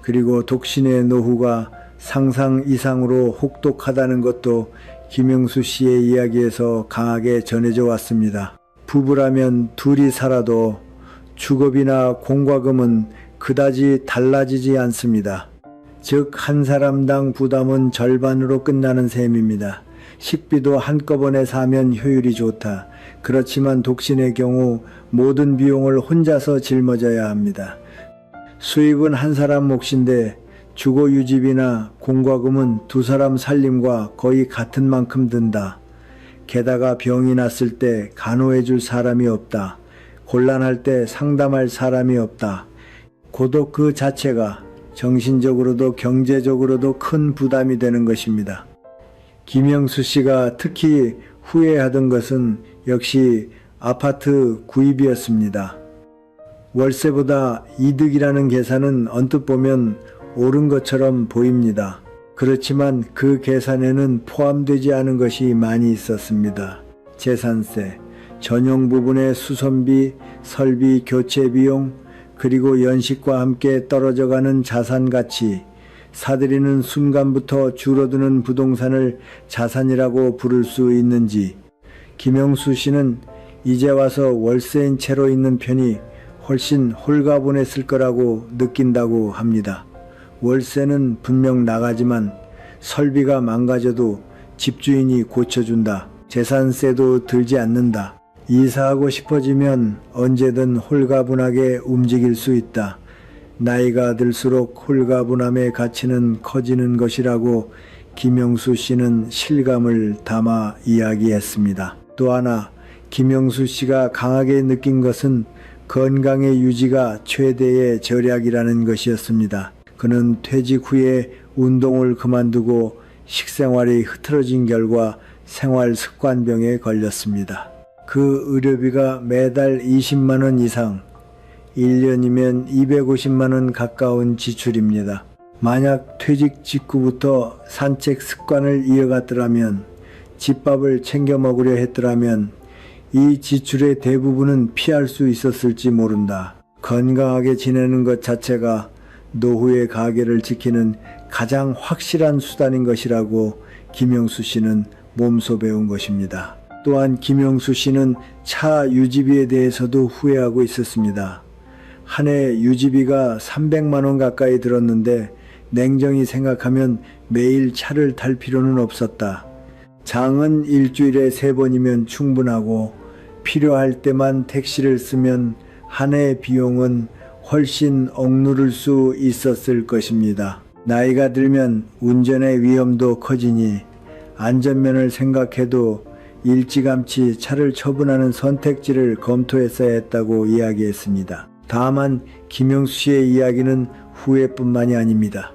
그리고 독신의 노후가 상상 이상으로 혹독하다는 것도 김영수 씨의 이야기에서 강하게 전해져 왔습니다. 부부라면 둘이 살아도 주거비나 공과금은 그다지 달라지지 않습니다. 즉, 한 사람당 부담은 절반으로 끝나는 셈입니다. 식비도 한꺼번에 사면 효율이 좋다. 그렇지만 독신의 경우 모든 비용을 혼자서 짊어져야 합니다. 수입은 한 사람 몫인데 주거 유지비나 공과금은 두 사람 살림과 거의 같은 만큼 든다. 게다가 병이 났을 때 간호해 줄 사람이 없다. 곤란할 때 상담할 사람이 없다. 고독 그 자체가 정신적으로도 경제적으로도 큰 부담이 되는 것입니다. 김영수 씨가 특히 후회하던 것은 역시 아파트 구입이었습니다. 월세보다 이득이라는 계산은 언뜻 보면 옳은 것처럼 보입니다. 그렇지만 그 계산에는 포함되지 않은 것이 많이 있었습니다. 재산세, 전용 부분의 수선비, 설비 교체 비용, 그리고 연식과 함께 떨어져가는 자산 가치, 사들이는 순간부터 줄어드는 부동산을 자산이라고 부를 수 있는지, 김영수 씨는 이제 와서 월세인 채로 있는 편이 훨씬 홀가분했을 거라고 느낀다고 합니다. 월세는 분명 나가지만 설비가 망가져도 집주인이 고쳐준다. 재산세도 들지 않는다. 이사하고 싶어지면 언제든 홀가분하게 움직일 수 있다. 나이가 들수록 홀가분함의 가치는 커지는 것이라고 김영수 씨는 실감을 담아 이야기했습니다. 또 하나, 김영수 씨가 강하게 느낀 것은 건강의 유지가 최대의 절약이라는 것이었습니다. 그는 퇴직 후에 운동을 그만두고 식생활이 흐트러진 결과 생활 습관병에 걸렸습니다. 그 의료비가 매달 20만 원 이상, 1년이면 250만 원 가까운 지출입니다. 만약 퇴직 직후부터 산책 습관을 이어갔더라면, 집밥을 챙겨 먹으려 했더라면 이 지출의 대부분은 피할 수 있었을지 모른다. 건강하게 지내는 것 자체가 노후의 가계를 지키는 가장 확실한 수단인 것이라고 김영수 씨는 몸소 배운 것입니다. 또한 김영수 씨는 차 유지비에 대해서도 후회하고 있었습니다. 한 해 유지비가 300만 원 가까이 들었는데 냉정히 생각하면 매일 차를 탈 필요는 없었다. 장은 일주일에 3번이면 충분하고 필요할 때만 택시를 쓰면 한 해 비용은 훨씬 억누를 수 있었을 것입니다. 나이가 들면 운전의 위험도 커지니 안전면을 생각해도 일찌감치 차를 처분하는 선택지를 검토했어야 했다고 이야기했습니다. 다만 김영수 씨의 이야기는 후회뿐만이 아닙니다.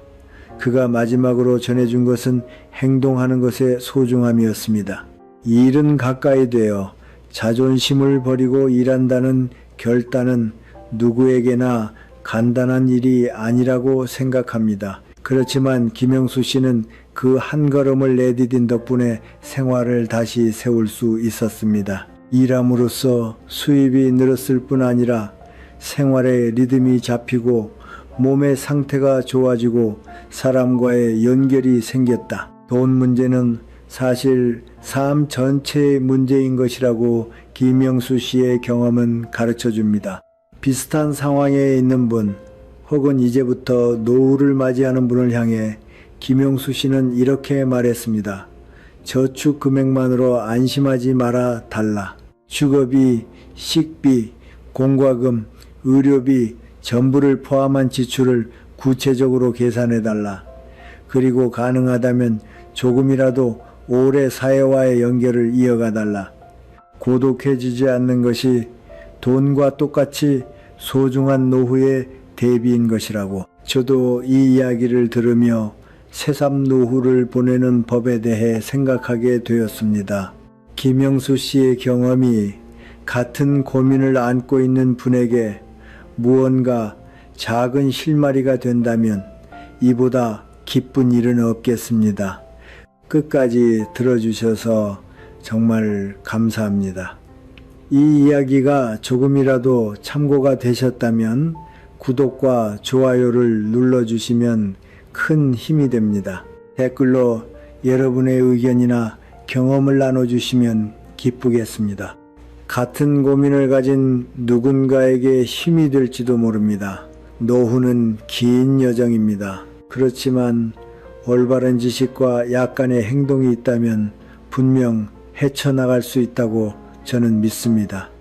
그가 마지막으로 전해준 것은 행동하는 것의 소중함이었습니다. 일은 가까이 되어 자존심을 버리고 일한다는 결단은 누구에게나 간단한 일이 아니라고 생각합니다. 그렇지만 김영수 씨는 그 한 걸음을 내디딘 덕분에 생활을 다시 세울 수 있었습니다. 일함으로써 수입이 늘었을 뿐 아니라 생활의 리듬이 잡히고 몸의 상태가 좋아지고 사람과의 연결이 생겼다. 돈 문제는 사실 삶 전체의 문제인 것이라고 김영수 씨의 경험은 가르쳐 줍니다. 비슷한 상황에 있는 분 혹은 이제부터 노후를 맞이하는 분을 향해 김영수 씨는 이렇게 말했습니다. 저축 금액만으로 안심하지 말아 달라. 주거비, 식비, 공과금, 의료비 전부를 포함한 지출을 구체적으로 계산해 달라. 그리고 가능하다면 조금이라도 오래 사회와의 연결을 이어가 달라. 고독해지지 않는 것이 돈과 똑같이 소중한 노후의 대비인 것이라고. 저도 이 이야기를 들으며 새삼 노후를 보내는 법에 대해 생각하게 되었습니다. 김영수 씨의 경험이 같은 고민을 안고 있는 분에게 무언가 작은 실마리가 된다면 이보다 기쁜 일은 없겠습니다. 끝까지 들어주셔서 정말 감사합니다. 이 이야기가 조금이라도 참고가 되셨다면 구독과 좋아요를 눌러주시면 큰 힘이 됩니다. 댓글로 여러분의 의견이나 경험을 나눠주시면 기쁘겠습니다. 같은 고민을 가진 누군가에게 힘이 될지도 모릅니다. 노후는 긴 여정입니다. 그렇지만 올바른 지식과 약간의 행동이 있다면 분명 헤쳐나갈 수 있다고 저는 믿습니다.